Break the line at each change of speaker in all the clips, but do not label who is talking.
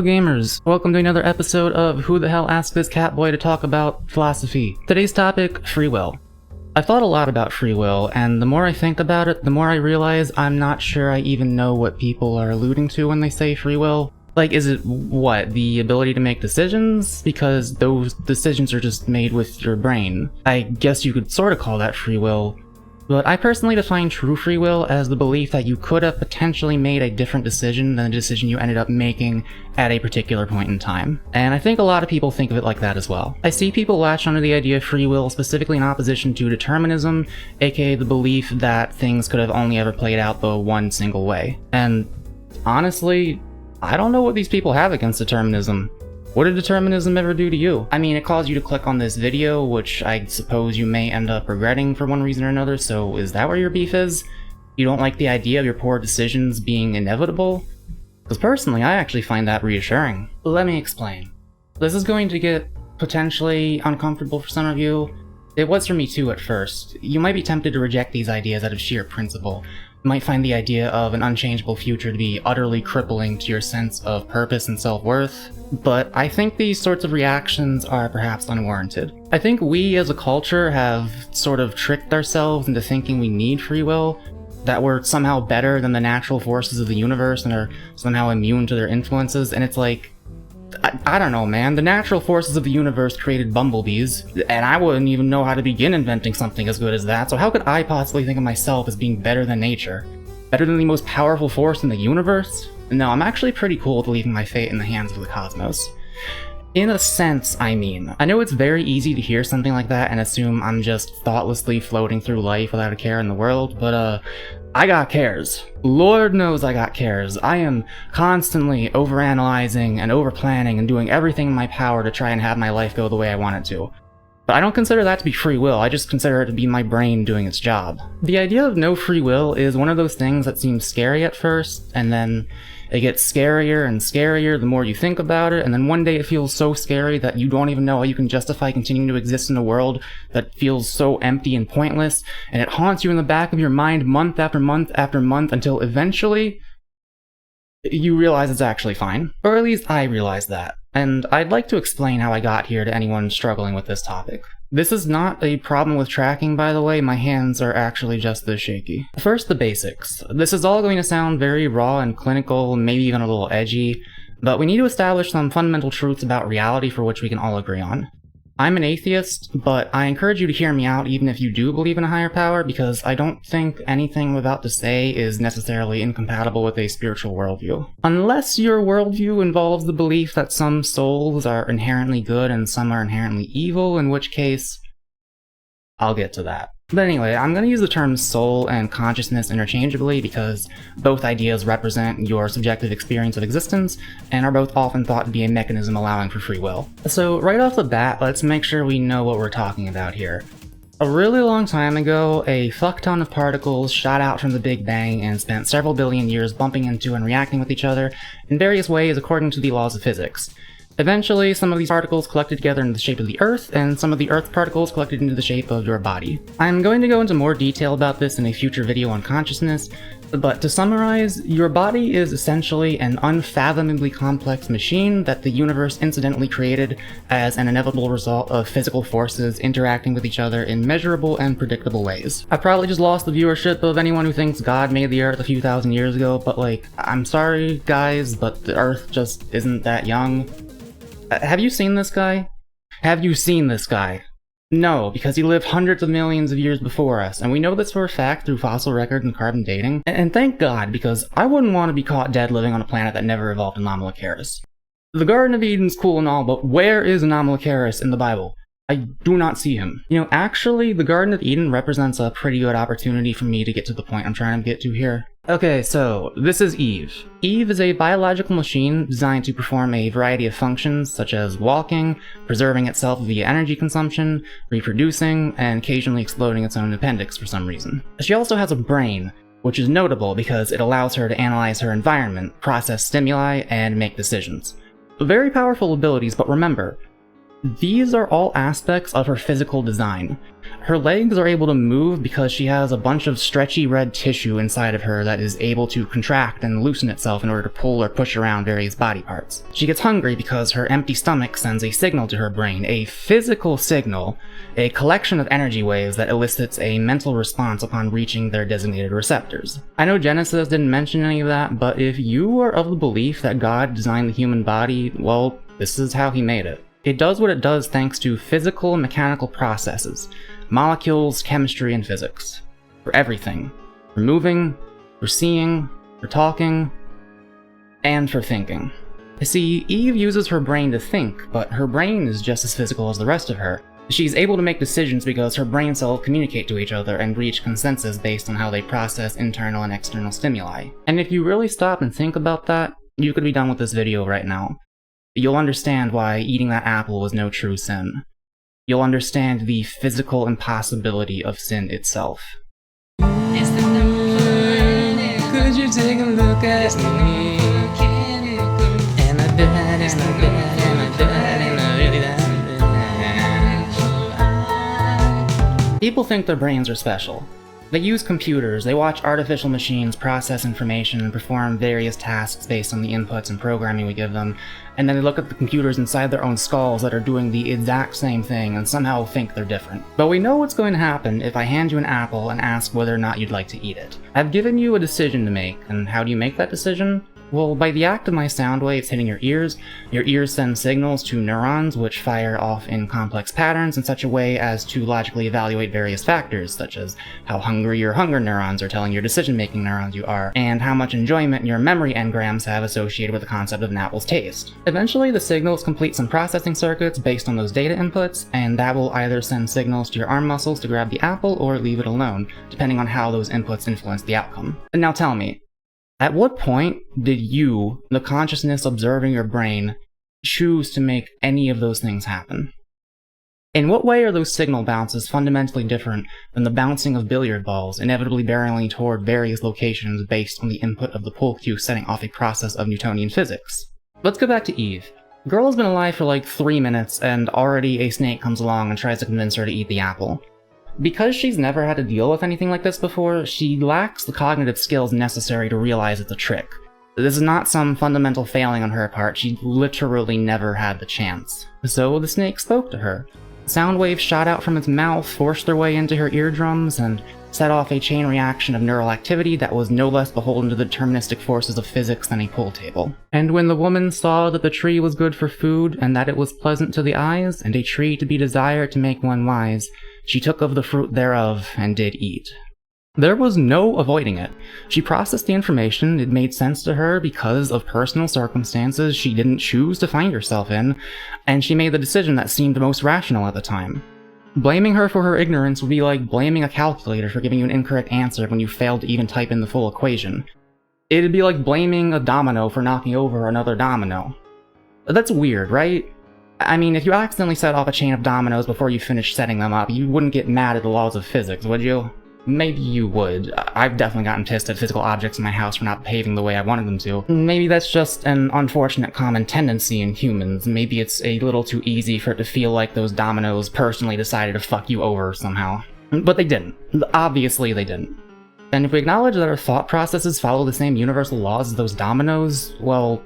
Hello gamers, welcome to another episode of Who the Hell Asked This Catboy to Talk About Philosophy. Today's topic, free will. I've thought a lot about free will, and the more I think about it, the more I realize I'm not sure I even know what people are alluding to when they say free will. Like, is it, what, the ability to make decisions? Because those decisions are just made with your brain. I guess you could sort of call that free will. But I personally define true free will as the belief that you could have potentially made a different decision than the decision you ended up making at a particular point in time. And I think a lot of people think of it like that as well. I see people latch onto the idea of free will specifically in opposition to determinism, aka the belief that things could have only ever played out the one single way. And honestly, I don't know what these people have against determinism. What did determinism ever do to you? I mean, it caused you to click on this video, which I suppose you may end up regretting for one reason or another, so is that where your beef is? You don't like the idea of your poor decisions being inevitable? Because personally, I actually find that reassuring. Let me explain. This is going to get potentially uncomfortable for some of you. It was for me too at first. You might be tempted to reject these ideas out of sheer principle. You might find the idea of an unchangeable future to be utterly crippling to your sense of purpose and self-worth, but I think these sorts of reactions are perhaps unwarranted. I think we as a culture have sort of tricked ourselves into thinking we need free will, that we're somehow better than the natural forces of the universe and are somehow immune to their influences, and it's like, I don't know, man. The natural forces of the universe created bumblebees, and I wouldn't even know how to begin inventing something as good as that, so how could I possibly think of myself as being better than nature? Better than the most powerful force in the universe? No, I'm actually pretty cool with leaving my fate in the hands of the cosmos. In a sense, I mean. I know it's very easy to hear something like that and assume I'm just thoughtlessly floating through life without a care in the world, but I got cares. Lord knows I got cares. I am constantly overanalyzing and overplanning and doing everything in my power to try and have my life go the way I want it to. But I don't consider that to be free will, I just consider it to be my brain doing its job. The idea of no free will is one of those things that seems scary at first, and then it gets scarier and scarier the more you think about it, and then one day it feels so scary that you don't even know how you can justify continuing to exist in a world that feels so empty and pointless, and it haunts you in the back of your mind month after month after month until eventually you realize it's actually fine. Or at least I realize that. And I'd like to explain how I got here to anyone struggling with this topic. This is not a problem with tracking, by the way, my hands are actually just this shaky. First, the basics. This is all going to sound very raw and clinical, maybe even a little edgy, but we need to establish some fundamental truths about reality for which we can all agree on. I'm an atheist, but I encourage you to hear me out even if you do believe in a higher power, because I don't think anything I'm about to say is necessarily incompatible with a spiritual worldview. Unless your worldview involves the belief that some souls are inherently good and some are inherently evil, in which case, I'll get to that. But anyway, I'm going to use the terms soul and consciousness interchangeably because both ideas represent your subjective experience of existence and are both often thought to be a mechanism allowing for free will. So right off the bat, let's make sure we know what we're talking about here. A really long time ago, a fuck ton of particles shot out from the Big Bang and spent several billion years bumping into and reacting with each other in various ways according to the laws of physics. Eventually, some of these particles collected together into the shape of the Earth, and some of the Earth particles collected into the shape of your body. I'm going to go into more detail about this in a future video on consciousness, but to summarize, your body is essentially an unfathomably complex machine that the universe incidentally created as an inevitable result of physical forces interacting with each other in measurable and predictable ways. I probably just lost the viewership of anyone who thinks God made the Earth a few thousand years ago, but like, I'm sorry guys, but the Earth just isn't that young. Have you seen this guy? Have you seen this guy? No, because he lived hundreds of millions of years before us, and we know this for a fact through fossil records and carbon dating. And thank God, because I wouldn't want to be caught dead living on a planet that never evolved an Anomalocaris. The Garden of Eden's cool and all, but where is Anomalocaris in the Bible? I do not see him. You know, actually, the Garden of Eden represents a pretty good opportunity for me to get to the point I'm trying to get to here. Okay, so this is Eve. Eve is a biological machine designed to perform a variety of functions such as walking, preserving itself via energy consumption, reproducing, and occasionally exploding its own appendix for some reason. She also has a brain, which is notable because it allows her to analyze her environment, process stimuli, and make decisions. Very powerful abilities, but remember, These are all aspects of her physical design. Her legs are able to move because she has a bunch of stretchy red tissue inside of her that is able to contract and loosen itself in order to pull or push around various body parts. She gets hungry because her empty stomach sends a signal to her brain, a physical signal, a collection of energy waves that elicits a mental response upon reaching their designated receptors. I know Genesis didn't mention any of that, but if you are of the belief that God designed the human body, well, this is how he made it. It does what it does thanks to physical and mechanical processes, molecules, chemistry, and physics. For everything. For moving, for seeing, for talking, and for thinking. You see, Eve uses her brain to think, but her brain is just as physical as the rest of her. She's able to make decisions because her brain cells communicate to each other and reach consensus based on how they process internal and external stimuli. And if you really stop and think about that, you could be done with this video right now. You'll understand why eating that apple was no true sin. You'll understand the physical impossibility of sin itself.
Could you take a look at me? And I bet, and I bet, and I bet, and I really that.
People think their brains are special. They use computers, they watch artificial machines process information and perform various tasks based on the inputs and programming we give them, and then they look at the computers inside their own skulls that are doing the exact same thing and somehow think they're different. But we know what's going to happen if I hand you an apple and ask whether or not you'd like to eat it. I've given you a decision to make, and how do you make that decision? Well, by the act of my sound waves hitting your ears send signals to neurons which fire off in complex patterns in such a way as to logically evaluate various factors, such as how hungry your hunger neurons are telling your decision-making neurons you are, and how much enjoyment your memory engrams have associated with the concept of an apple's taste. Eventually, the signals complete some processing circuits based on those data inputs, and that will either send signals to your arm muscles to grab the apple or leave it alone, depending on how those inputs influence the outcome. And now tell me, at what point did you, the consciousness observing your brain, choose to make any of those things happen? In what way are those signal bounces fundamentally different than the bouncing of billiard balls, inevitably barreling toward various locations based on the input of the pull cue setting off a process of Newtonian physics? Let's go back to Eve. The girl has been alive for like 3 minutes, and already a snake comes along and tries to convince her to eat the apple. Because she's never had to deal with anything like this before, she lacks the cognitive skills necessary to realize it's a trick. This is not some fundamental failing on her part, she literally never had the chance. So the snake spoke to her. Sound waves shot out from its mouth, forced their way into her eardrums, and set off a chain reaction of neural activity that was no less beholden to the deterministic forces of physics than a pool table. And when the woman saw that the tree was good for food, and that it was pleasant to the eyes, and a tree to be desired to make one wise, she took of the fruit thereof, and did eat. There was no avoiding it. She processed the information, it made sense to her because of personal circumstances she didn't choose to find herself in, and she made the decision that seemed most rational at the time. Blaming her for her ignorance would be like blaming a calculator for giving you an incorrect answer when you failed to even type in the full equation. It'd be like blaming a domino for knocking over another domino. That's weird, right? I mean, if you accidentally set off a chain of dominoes before you finished setting them up, you wouldn't get mad at the laws of physics, would you? Maybe you would. I've definitely gotten pissed at physical objects in my house for not behaving the way I wanted them to. Maybe that's just an unfortunate common tendency in humans. Maybe it's a little too easy for it to feel like those dominoes personally decided to fuck you over somehow. But they didn't. Obviously they didn't. And if we acknowledge that our thought processes follow the same universal laws as those dominoes, well,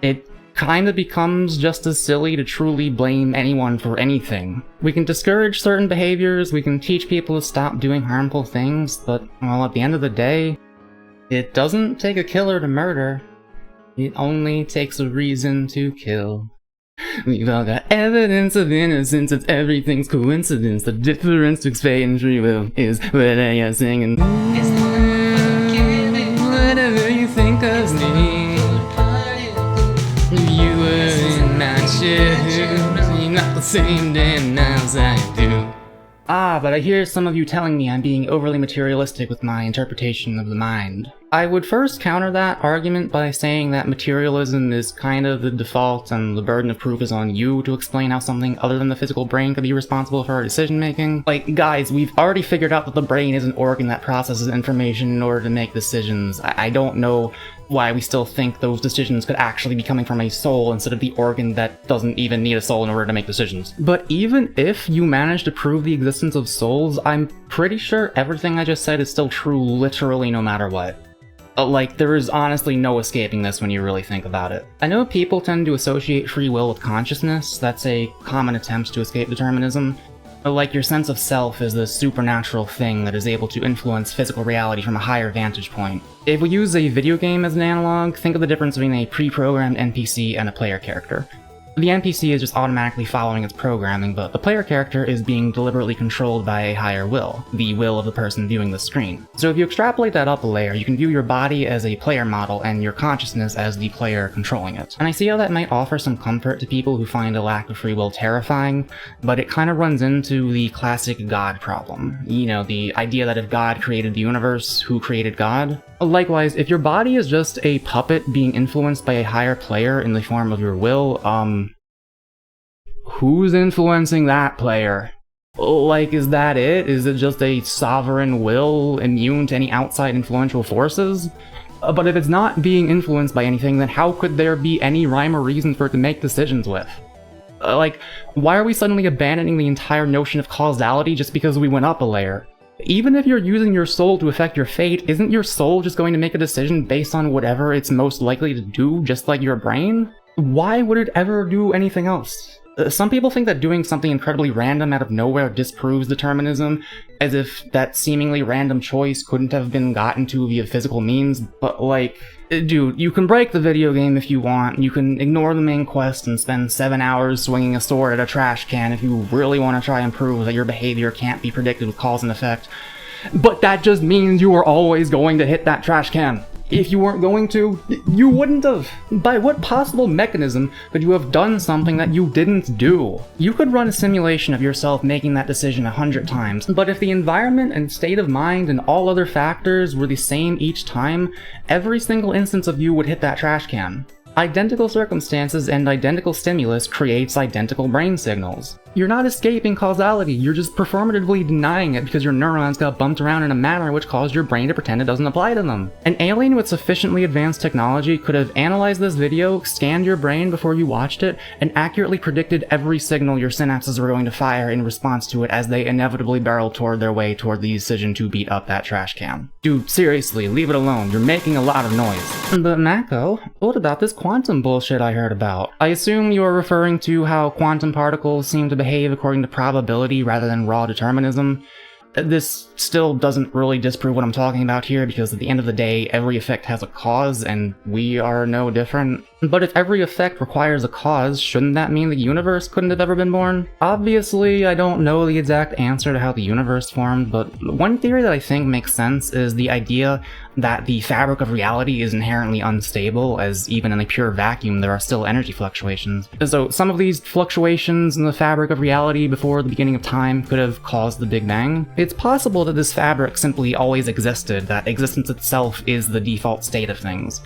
it kinda becomes just as silly to truly blame anyone for anything. We can discourage certain behaviors, we can teach people to stop doing harmful things, but, well, at the end of the day, it doesn't take a killer to murder. It only takes a reason to kill. We've all got evidence of innocence, it's everything's coincidence. The difference betwixt fate and free will is what I am singing. Whatever you think of me, you were in my shoes, you're not the same damn as I do. Ah, but I hear some of you telling me I'm being overly materialistic with my interpretation of the mind. I would first counter that argument by saying that materialism is kind of the default and the burden of proof is on you to explain how something other than the physical brain could be responsible for our decision making. Like, guys, we've already figured out that the brain is an organ that processes information in order to make decisions. I don't know why we still think those decisions could actually be coming from a soul instead of the organ that doesn't even need a soul in order to make decisions. But even if you manage to prove the existence of souls, I'm pretty sure everything I just said is still true literally no matter what. Like, there is honestly no escaping this when you really think about it. I know people tend to associate free will with consciousness. That's a common attempt to escape determinism. Like, your sense of self is the supernatural thing that is able to influence physical reality from a higher vantage point. If we use a video game as an analog, think of the difference between a pre-programmed NPC and a player character. The NPC is just automatically following its programming, but the player character is being deliberately controlled by a higher will, the will of the person viewing the screen. So if you extrapolate that up a layer, you can view your body as a player model and your consciousness as the player controlling it. And I see how that might offer some comfort to people who find a lack of free will terrifying, but it kind of runs into the classic God problem. You know, the idea that if God created the universe, who created God? Likewise, if your body is just a puppet being influenced by a higher player in the form of your will, who's influencing that player? Like, is that it? Is it just a sovereign will immune to any outside influential forces? But if it's not being influenced by anything, then how could there be any rhyme or reason for it to make decisions with? Like, why are we suddenly abandoning the entire notion of causality just because we went up a layer? Even if you're using your soul to affect your fate, isn't your soul just going to make a decision based on whatever it's most likely to do, just like your brain? Why would it ever do anything else? Some people think that doing something incredibly random out of nowhere disproves determinism, as if that seemingly random choice couldn't have been gotten to via physical means, but like, dude, you can break the video game if you want, you can ignore the main quest and spend 7 hours swinging a sword at a trash can if you really want to try and prove that your behavior can't be predicted with cause and effect. But that just means you are always going to hit that trash can. If you weren't going to, you wouldn't have. By what possible mechanism could you have done something that you didn't do? You could run a simulation of yourself making that decision 100 times, but if the environment and state of mind and all other factors were the same each time, every single instance of you would hit that trash can. Identical circumstances and identical stimulus creates identical brain signals. You're not escaping causality, you're just performatively denying it because your neurons got bumped around in a manner which caused your brain to pretend it doesn't apply to them. An alien with sufficiently advanced technology could have analyzed this video, scanned your brain before you watched it, and accurately predicted every signal your synapses were going to fire in response to it as they inevitably barreled toward their way toward the decision to beat up that trash can. Dude, seriously, leave it alone, you're making a lot of noise. But Mako, what about this quantum bullshit I heard about? I assume you are referring to how quantum particles seem to behave according to probability rather than raw determinism. This still doesn't really disprove what I'm talking about here, because at the end of the day, every effect has a cause, and we are no different. But if every effect requires a cause, shouldn't that mean the universe couldn't have ever been born? Obviously, I don't know the exact answer to how the universe formed, but one theory that I think makes sense is the idea that the fabric of reality is inherently unstable, as even in a pure vacuum there are still energy fluctuations. So some of these fluctuations in the fabric of reality before the beginning of time could have caused the Big Bang. It's possible that this fabric simply always existed, that existence itself is the default state of things.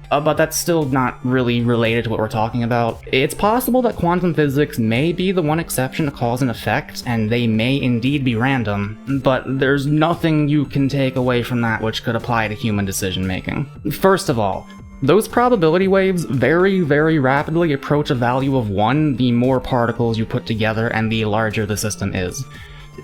But that's still not really related to what we're talking about. It's possible that quantum physics may be the one exception to cause and effect, and they may indeed be random, but there's nothing you can take away from that which could apply to human decision making. First of all, those probability waves very, very rapidly approach a value of 1 the more particles you put together and the larger the system is.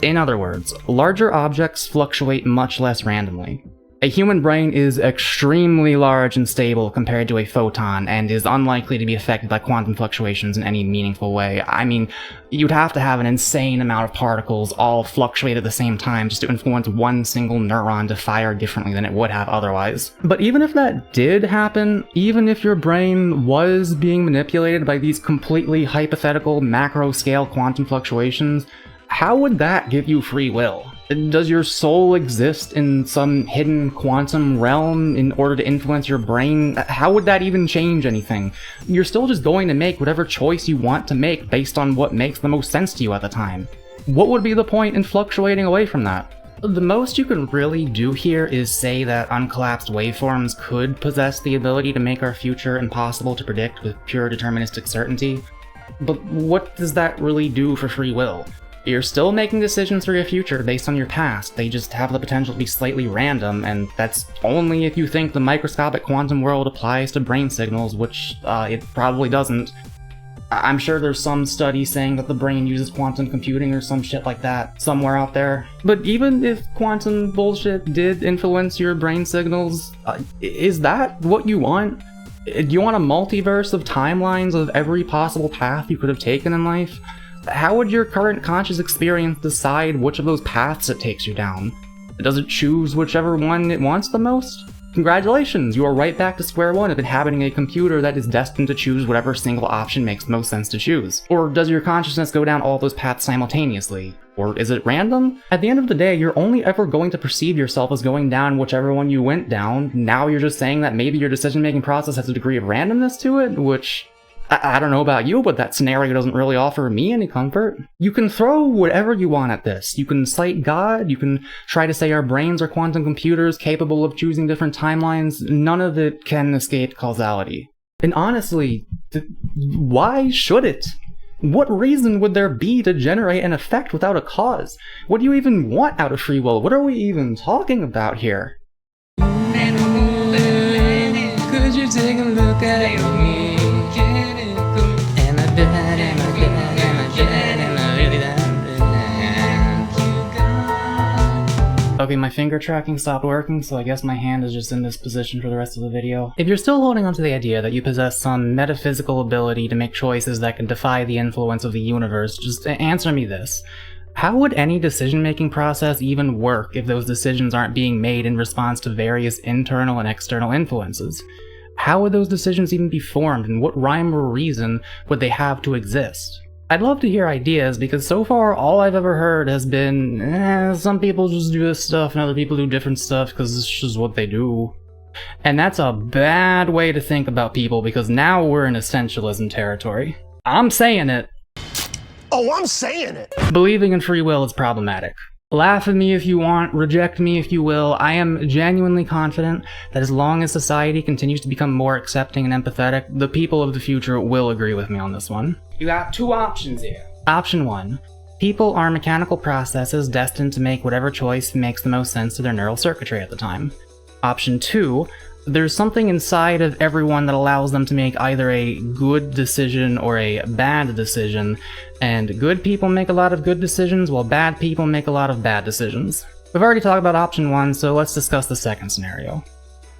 In other words, larger objects fluctuate much less randomly. A human brain is extremely large and stable compared to a photon, and is unlikely to be affected by quantum fluctuations in any meaningful way. I mean, you'd have to have an insane amount of particles all fluctuate at the same time just to influence one single neuron to fire differently than it would have otherwise. But even if that did happen, even if your brain was being manipulated by these completely hypothetical macro-scale quantum fluctuations, how would that give you free will? Does your soul exist in some hidden quantum realm in order to influence your brain? How would that even change anything? You're still just going to make whatever choice you want to make based on what makes the most sense to you at the time. What would be the point in fluctuating away from that? The most you can really do here is say that uncollapsed waveforms could possess the ability to make our future impossible to predict with pure deterministic certainty. But what does that really do for free will? You're still making decisions for your future based on your past, they just have the potential to be slightly random, and that's only if you think the microscopic quantum world applies to brain signals, which it probably doesn't. I'm sure there's some study saying that the brain uses quantum computing or some shit like that somewhere out there. But even if quantum bullshit did influence your brain signals, is that what you want? Do you want a multiverse of timelines of every possible path you could have taken in life? How would your current conscious experience decide which of those paths it takes you down? Does it choose whichever one it wants the most? Congratulations, you are right back to square one of inhabiting a computer that is destined to choose whatever single option makes most sense to choose. Or does your consciousness go down all those paths simultaneously? Or is it random? At the end of the day, you're only ever going to perceive yourself as going down whichever one you went down. Now you're just saying that maybe your decision-making process has a degree of randomness to it, which... I don't know about you, but that scenario doesn't really offer me any comfort. You can throw whatever you want at this. You can cite God, you can try to say our brains are quantum computers capable of choosing different timelines. None of it can escape causality. And honestly, why should it? What reason would there be to generate an effect without a cause? What do you even want out of free will? What are we even talking about here?
Could you take a look at me?
Okay, my finger tracking stopped working, so I guess my hand is just in this position for the rest of the video. If you're still holding on to the idea that you possess some metaphysical ability to make choices that can defy the influence of the universe, just answer me this. How would any decision-making process even work if those decisions aren't being made in response to various internal and external influences? How would those decisions even be formed, and what rhyme or reason would they have to exist? I'd love to hear ideas, because so far all I've ever heard has been, some people just do this stuff and other people do different stuff because it's just what they do. And that's a bad way to think about people, because now we're in essentialism territory. I'm saying it.
Oh, I'm saying it!
Believing in free will is problematic. Laugh at me if you want, reject me if you will. I am genuinely confident that as long as society continues to become more accepting and empathetic, the people of the future will agree with me on this one. You got two options here. Option 1. People are mechanical processes destined to make whatever choice makes the most sense to their neural circuitry at the time. Option 2. There's something inside of everyone that allows them to make either a good decision or a bad decision, and good people make a lot of good decisions while bad people make a lot of bad decisions. We've already talked about option 1, so let's discuss the second scenario.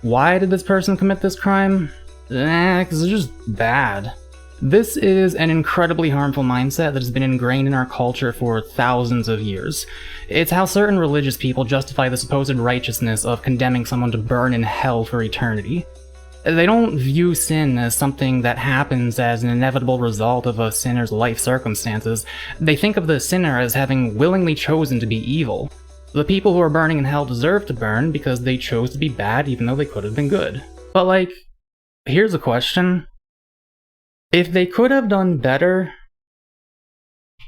Why did this person commit this crime? Because they're just bad. This is an incredibly harmful mindset that has been ingrained in our culture for thousands of years. It's how certain religious people justify the supposed righteousness of condemning someone to burn in hell for eternity. They don't view sin as something that happens as an inevitable result of a sinner's life circumstances. They think of the sinner as having willingly chosen to be evil. The people who are burning in hell deserve to burn because they chose to be bad even though they could have been good. But here's a question. If they could have done better,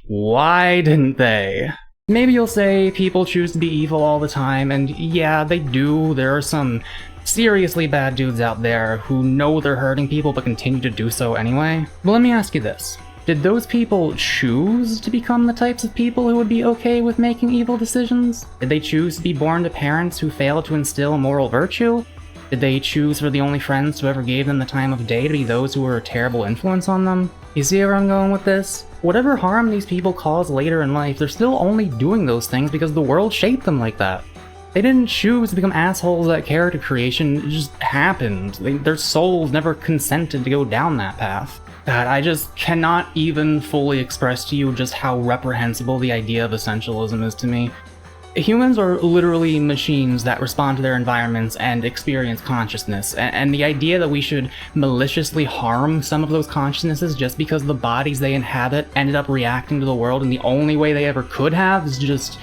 why didn't they? Maybe you'll say people choose to be evil all the time, and yeah, they do. There are some seriously bad dudes out there who know they're hurting people but continue to do so anyway. But let me ask you this. Did those people choose to become the types of people who would be okay with making evil decisions? Did they choose to be born to parents who failed to instill moral virtue? Did they choose for the only friends who ever gave them the time of day to be those who were a terrible influence on them? You see where I'm going with this? Whatever harm these people cause later in life, they're still only doing those things because the world shaped them like that. They didn't choose to become assholes at character creation, it just happened. Their souls never consented to go down that path. God, I just cannot even fully express to you just how reprehensible the idea of essentialism is to me. Humans are literally machines that respond to their environments and experience consciousness, and the idea that we should maliciously harm some of those consciousnesses just because the bodies they inhabit ended up reacting to the world in the only way they ever could have is just...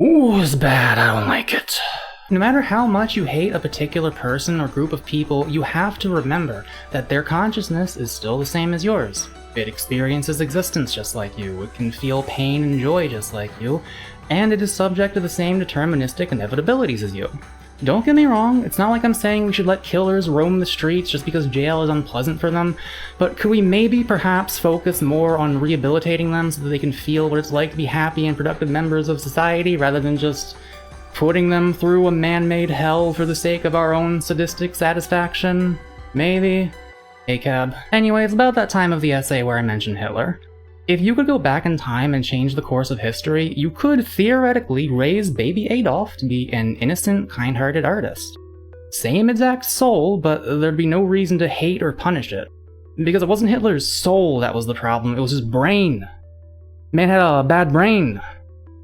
ooh, it's bad, I don't like it. No matter how much you hate a particular person or group of people, you have to remember that their consciousness is still the same as yours. It experiences existence just like you, it can feel pain and joy just like you, and it is subject to the same deterministic inevitabilities as you. Don't get me wrong, it's not like I'm saying we should let killers roam the streets just because jail is unpleasant for them, but could we maybe perhaps focus more on rehabilitating them so that they can feel what it's like to be happy and productive members of society rather than just putting them through a man-made hell for the sake of our own sadistic satisfaction? Maybe? Hey, Cab. Anyway, it's about that time of the essay where I mentioned Hitler. If you could go back in time and change the course of history, you could theoretically raise baby Adolf to be an innocent, kind-hearted artist. Same exact soul, but there'd be no reason to hate or punish it. Because it wasn't Hitler's soul that was the problem, it was his brain. Man had a bad brain.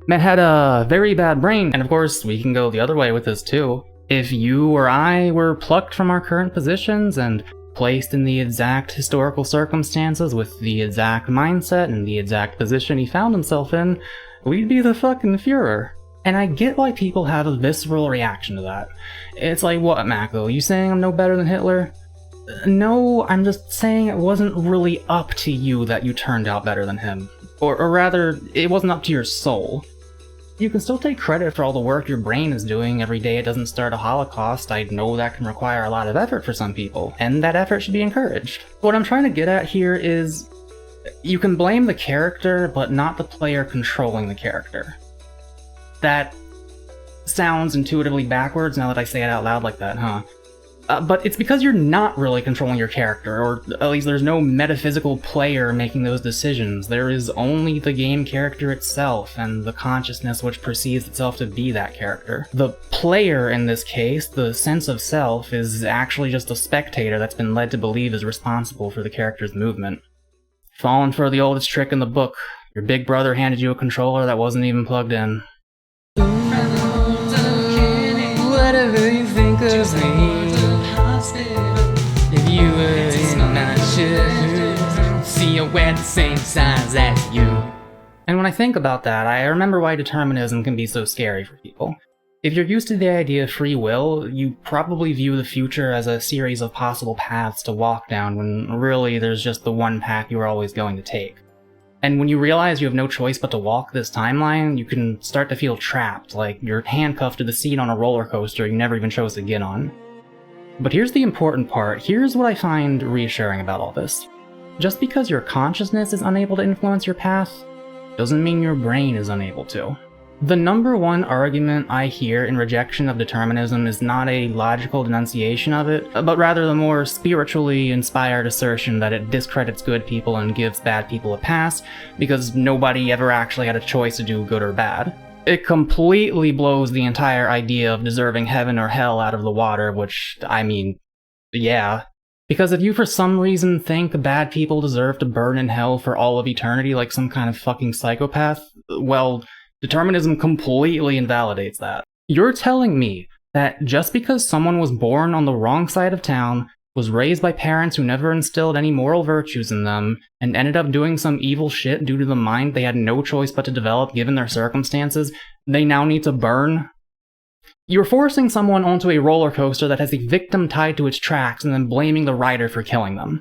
Man had a very bad brain. And of course, we can go the other way with this too. If you or I were plucked from our current positions and placed in the exact historical circumstances with the exact mindset and the exact position he found himself in, we'd be the fucking Fuhrer. And I get why people have a visceral reaction to that. It's like, what, Mako? You saying I'm no better than Hitler? No, I'm just saying it wasn't really up to you that you turned out better than him. Or rather, it wasn't up to your soul. You can still take credit for all the work your brain is doing every day it doesn't start a Holocaust. I know that can require a lot of effort for some people, and that effort should be encouraged. What I'm trying to get at here is, you can blame the character, but not the player controlling the character. That sounds intuitively backwards now that I say it out loud like that, huh? But it's because you're not really controlling your character, or at least there's no metaphysical player making those decisions. There is only the game character itself, and the consciousness which perceives itself to be that character. The player in this case, the sense of self, is actually just a spectator that's been led to believe is responsible for the character's movement. Falling for the oldest trick in the book. Your big brother handed you a controller that wasn't even plugged in.
Whatever you think of me, if you were in my shoes, see you wear the same size as you.
And when I think about that, I remember why determinism can be so scary for people. If you're used to the idea of free will, you probably view the future as a series of possible paths to walk down when really there's just the one path you are always going to take. And when you realize you have no choice but to walk this timeline, you can start to feel trapped, like you're handcuffed to the seat on a roller coaster you never even chose to get on. But here's the important part. Here's what I find reassuring about all this. Just because your consciousness is unable to influence your path, doesn't mean your brain is unable to. The number one argument I hear in rejection of determinism is not a logical denunciation of it, but rather the more spiritually inspired assertion that it discredits good people and gives bad people a pass because nobody ever actually had a choice to do good or bad. It completely blows the entire idea of deserving heaven or hell out of the water, which, I mean, yeah. Because if you for some reason think bad people deserve to burn in hell for all of eternity like some kind of fucking psychopath, well, determinism completely invalidates that. You're telling me that just because someone was born on the wrong side of town, was raised by parents who never instilled any moral virtues in them, and ended up doing some evil shit due to the mind they had no choice but to develop given their circumstances, they now need to burn? You're forcing someone onto a roller coaster that has a victim tied to its tracks and then blaming the rider for killing them.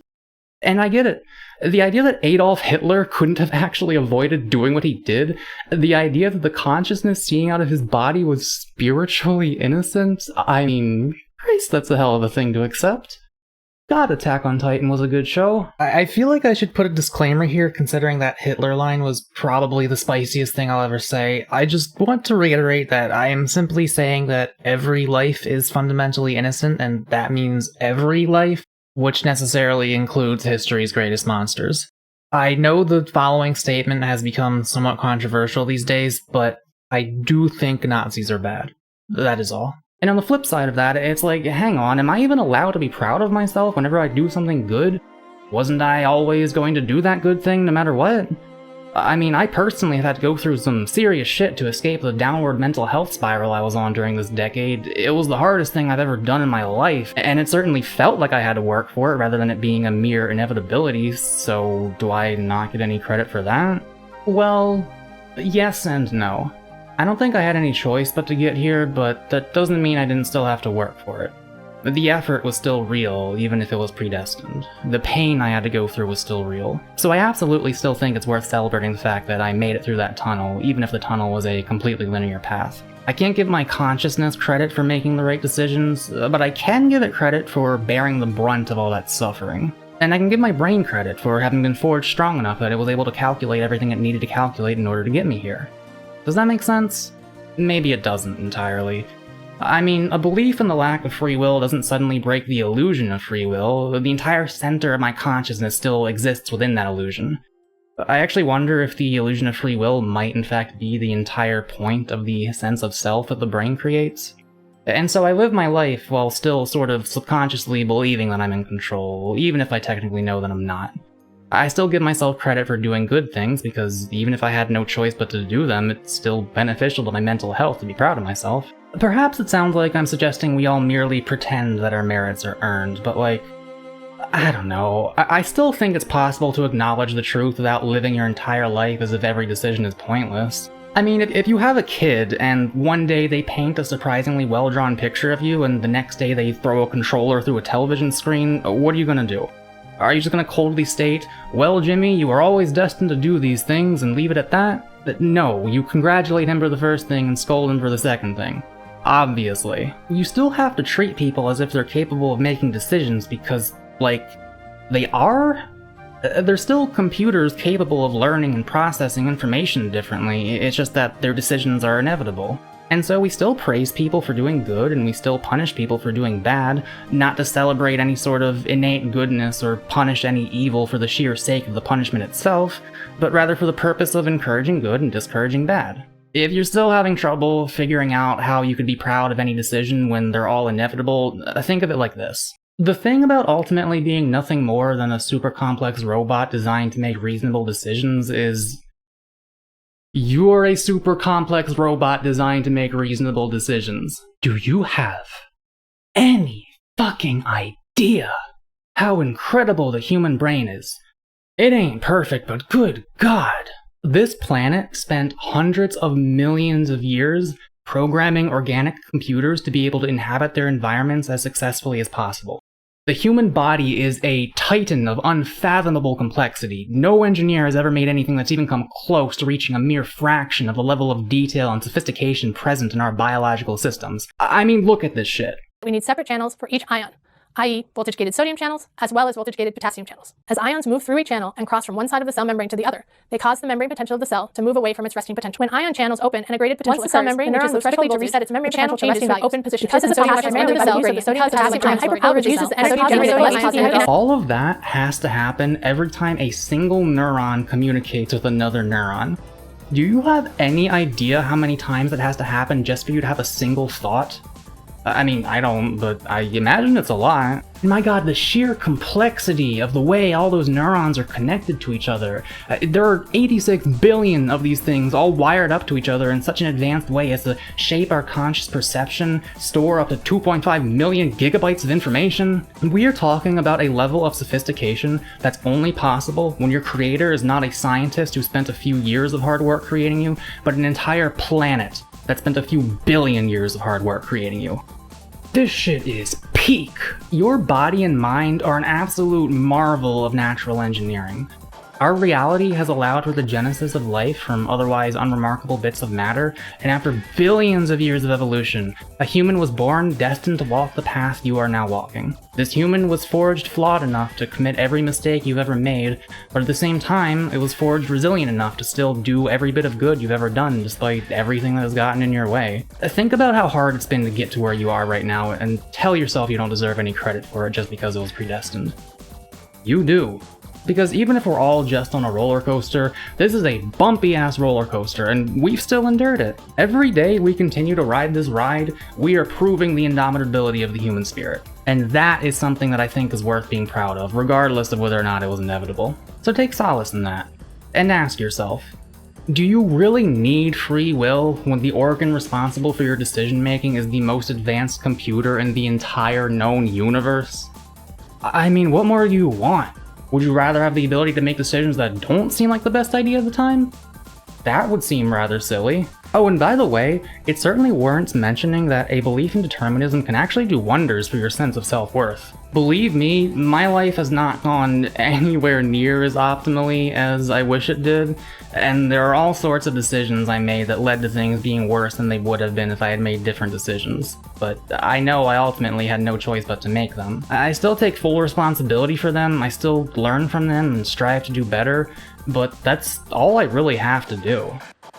And I get it. The idea that Adolf Hitler couldn't have actually avoided doing what he did, the idea that the consciousness seeing out of his body was spiritually innocent, I mean, Christ, that's a hell of a thing to accept. God, Attack on Titan was a good show. I feel like I should put a disclaimer here, considering that Hitler line was probably the spiciest thing I'll ever say. I just want to reiterate that I am simply saying that every life is fundamentally innocent, and that means every life, which necessarily includes history's greatest monsters. I know the following statement has become somewhat controversial these days, but I do think Nazis are bad. That is all. And on the flip side of that, it's like, hang on, am I even allowed to be proud of myself whenever I do something good? Wasn't I always going to do that good thing no matter what? I mean, I personally have had to go through some serious shit to escape the downward mental health spiral I was on during this decade. It was the hardest thing I've ever done in my life, and it certainly felt like I had to work for it rather than it being a mere inevitability, so do I not get any credit for that? Well, yes and no. I don't think I had any choice but to get here, but that doesn't mean I didn't still have to work for it. The effort was still real, even if it was predestined. The pain I had to go through was still real. So I absolutely still think it's worth celebrating the fact that I made it through that tunnel, even if the tunnel was a completely linear path. I can't give my consciousness credit for making the right decisions, but I can give it credit for bearing the brunt of all that suffering. And I can give my brain credit for having been forged strong enough that it was able to calculate everything it needed to calculate in order to get me here. Does that make sense? Maybe it doesn't entirely. I mean, a belief in the lack of free will doesn't suddenly break the illusion of free will. The entire center of my consciousness still exists within that illusion. I actually wonder if the illusion of free will might in fact be the entire point of the sense of self that the brain creates. And so I live my life while still sort of subconsciously believing that I'm in control, even if I technically know that I'm not. I still give myself credit for doing good things, because even if I had no choice but to do them, it's still beneficial to my mental health to be proud of myself. Perhaps it sounds like I'm suggesting we all merely pretend that our merits are earned, but like, I don't know. I still think it's possible to acknowledge the truth without living your entire life as if every decision is pointless. I mean, if you have a kid, and one day they paint a surprisingly well-drawn picture of you, and the next day they throw a controller through a television screen, what are you gonna do? Are you just gonna coldly state, well, Jimmy, you were always destined to do these things, and leave it at that? But no, you congratulate him for the first thing and scold him for the second thing. Obviously. You still have to treat people as if they're capable of making decisions because, like, they are? They're still computers capable of learning and processing information differently, it's just that their decisions are inevitable. And so we still praise people for doing good, and we still punish people for doing bad, not to celebrate any sort of innate goodness or punish any evil for the sheer sake of the punishment itself, but rather for the purpose of encouraging good and discouraging bad. If you're still having trouble figuring out how you could be proud of any decision when they're all inevitable, think of it like this. The thing about ultimately being nothing more than a super complex robot designed to make reasonable decisions is, you're a super complex robot designed to make reasonable decisions. Do you have any fucking idea how incredible the human brain is? It ain't perfect, but good God. This planet spent hundreds of millions of years programming organic computers to be able to inhabit their environments as successfully as possible. The human body is a titan of unfathomable complexity. No engineer has ever made anything that's even come close to reaching a mere fraction of the level of detail and sophistication present in our biological systems. I mean, look at this shit.
We need separate channels for each ion, i.e. voltage-gated sodium channels, as well as voltage-gated potassium channels. As ions move through each channel and cross from one side of the cell membrane to the other, they cause the membrane potential of the cell to move away from its resting potential. When ion channels open and a graded potential occurs, the cell membrane reaches the threshold to reset its membrane potential to resting values. Open position. Because the sodium primarily the cell grade, the sodium potassium ion hyperpower reduces the energy generated.
All of that has to happen every time a single neuron communicates with another neuron. Do you have any idea how many times it has to happen just for you to have a single thought? I mean, I don't, but I imagine it's a lot. My God, the sheer complexity of the way all those neurons are connected to each other. There are 86 billion of these things all wired up to each other in such an advanced way as to shape our conscious perception, store up to 2.5 million gigabytes of information. We are talking about a level of sophistication that's only possible when your creator is not a scientist who spent a few years of hard work creating you, but an entire planet that spent a few billion years of hard work creating you. This shit is peak. Your body and mind are an absolute marvel of natural engineering. Our reality has allowed for the genesis of life from otherwise unremarkable bits of matter, and after billions of years of evolution, a human was born destined to walk the path you are now walking. This human was forged flawed enough to commit every mistake you've ever made, but at the same time, it was forged resilient enough to still do every bit of good you've ever done despite everything that has gotten in your way. Think about how hard it's been to get to where you are right now, and tell yourself you don't deserve any credit for it just because it was predestined. You do. Because even if we're all just on a roller coaster, this is a bumpy-ass roller coaster, and we've still endured it. Every day we continue to ride this ride, we are proving the indomitability of the human spirit. And that is something that I think is worth being proud of, regardless of whether or not it was inevitable. So take solace in that. And ask yourself, do you really need free will when the organ responsible for your decision-making is the most advanced computer in the entire known universe? I mean, what more do you want? Would you rather have the ability to make decisions that don't seem like the best idea at the time? That would seem rather silly. Oh, and by the way, it certainly warrants mentioning that a belief in determinism can actually do wonders for your sense of self-worth. Believe me, my life has not gone anywhere near as optimally as I wish it did, and there are all sorts of decisions I made that led to things being worse than they would have been if I had made different decisions. But I know I ultimately had no choice but to make them. I still take full responsibility for them, I still learn from them and strive to do better, but that's all I really have to do.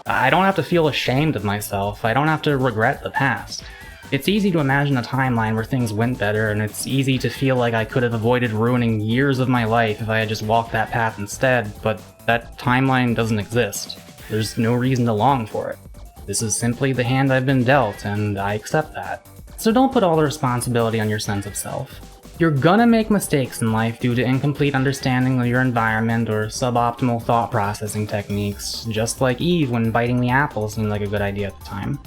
I don't have to feel ashamed of myself, I don't have to regret the past. It's easy to imagine a timeline where things went better, and it's easy to feel like I could have avoided ruining years of my life if I had just walked that path instead, but that timeline doesn't exist. There's no reason to long for it. This is simply the hand I've been dealt, and I accept that. So don't put all the responsibility on your sense of self. You're gonna make mistakes in life due to incomplete understanding of your environment or suboptimal thought processing techniques, just like Eve when biting the apple seemed like a good idea at the time.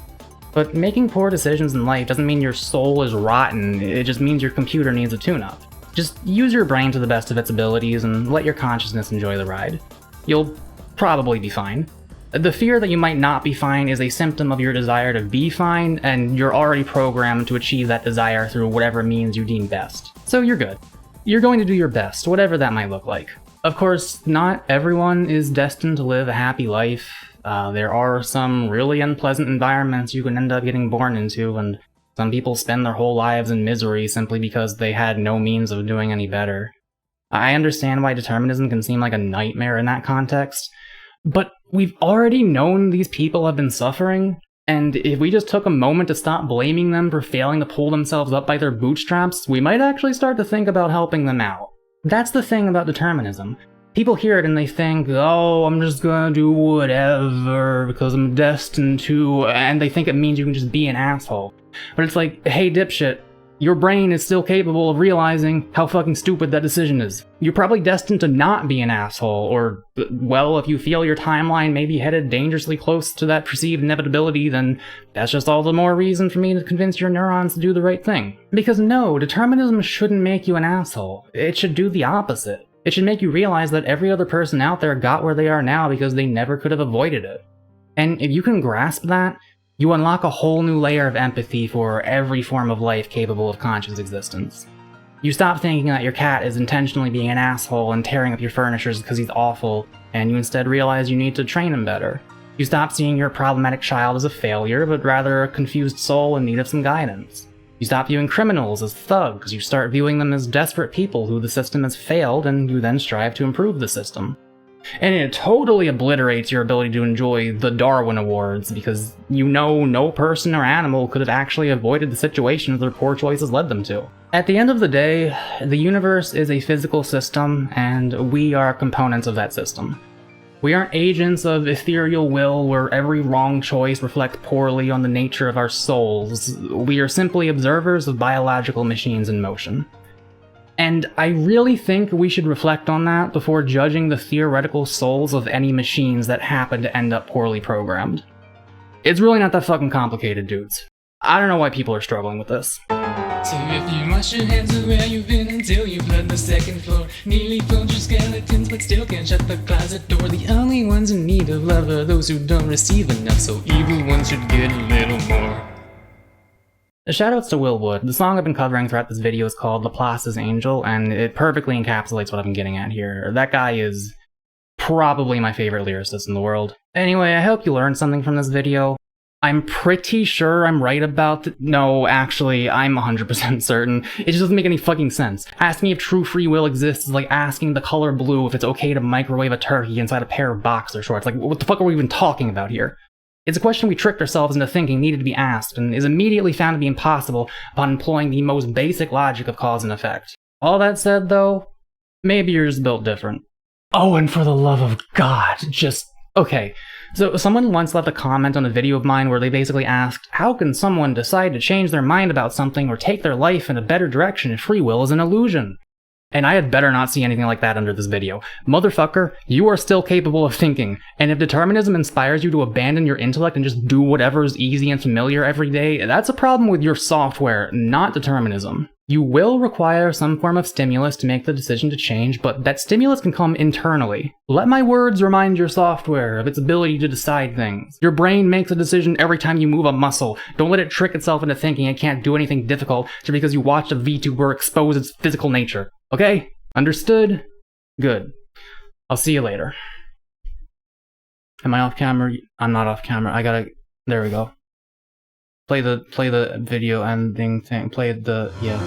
But making poor decisions in life doesn't mean your soul is rotten, it just means your computer needs a tune-up. Just use your brain to the best of its abilities and let your consciousness enjoy the ride. You'll probably be fine. The fear that you might not be fine is a symptom of your desire to be fine, and you're already programmed to achieve that desire through whatever means you deem best. So you're good. You're going to do your best, whatever that might look like. Of course, not everyone is destined to live a happy life. There are some really unpleasant environments you can end up getting born into, and some people spend their whole lives in misery simply because they had no means of doing any better. I understand why determinism can seem like a nightmare in that context, but we've already known these people have been suffering, and if we just took a moment to stop blaming them for failing to pull themselves up by their bootstraps, we might actually start to think about helping them out. That's the thing about determinism. People hear it and they think, oh, I'm just gonna do whatever because I'm destined to, and they think it means you can just be an asshole. But it's like, hey dipshit, your brain is still capable of realizing how fucking stupid that decision is. You're probably destined to not be an asshole, or, well, if you feel your timeline may be headed dangerously close to that perceived inevitability, then that's just all the more reason for me to convince your neurons to do the right thing. Because no, determinism shouldn't make you an asshole. It should do the opposite. It should make you realize that every other person out there got where they are now because they never could have avoided it. And if you can grasp that, you unlock a whole new layer of empathy for every form of life capable of conscious existence. You stop thinking that your cat is intentionally being an asshole and tearing up your furnitures because he's awful, and you instead realize you need to train him better. You stop seeing your problematic child as a failure, but rather a confused soul in need of some guidance. You stop viewing criminals as thugs, you start viewing them as desperate people who the system has failed, and you then strive to improve the system. And it totally obliterates your ability to enjoy the Darwin Awards, because you know no person or animal could have actually avoided the situations their poor choices led them to. At the end of the day, the universe is a physical system, and we are components of that system. We aren't agents of ethereal will where every wrong choice reflects poorly on the nature of our souls. We are simply observers of biological machines in motion. And I really think we should reflect on that before judging the theoretical souls of any machines that happen to end up poorly programmed. It's really not that fucking complicated, dudes. I don't know why people are struggling with this.
So if you wash your hands of where you've been until you flood the second floor, nearly filled your skeletons but still can't shut the closet door. The only ones in need of love are those who don't receive enough, so evil ones should get a little more.
Shoutouts to Will Wood. The song I've been covering throughout this video is called Laplace's Angel, and it perfectly encapsulates what I've been getting at here. That guy is probably my favorite lyricist in the world. Anyway, I hope you learned something from this video. I'm pretty sure I'm right about no, actually, I'm 100% certain. It just doesn't make any fucking sense. Asking if true free will exists is like asking the color blue if it's okay to microwave a turkey inside a pair of boxer shorts. Like, what the fuck are we even talking about here? It's a question we tricked ourselves into thinking needed to be asked, and is immediately found to be impossible upon employing the most basic logic of cause and effect. All that said, though, maybe you're just built different. Oh, and for the love of God, just... Okay, so someone once left a comment on a video of mine where they basically asked, how can someone decide to change their mind about something or take their life in a better direction if free will is an illusion? And I had better not see anything like that under this video. Motherfucker, you are still capable of thinking, and if determinism inspires you to abandon your intellect and just do whatever is easy and familiar every day, that's a problem with your software, not determinism. You will require some form of stimulus to make the decision to change, but that stimulus can come internally. Let my words remind your software of its ability to decide things. Your brain makes a decision every time you move a muscle. Don't let it trick itself into thinking it can't do anything difficult just because you watched a VTuber expose its physical nature. Okay? Understood? Good. I'll see you later. Am I off camera? I'm not off camera. I gotta... There we go. Play the video ending thing. Play the... yeah.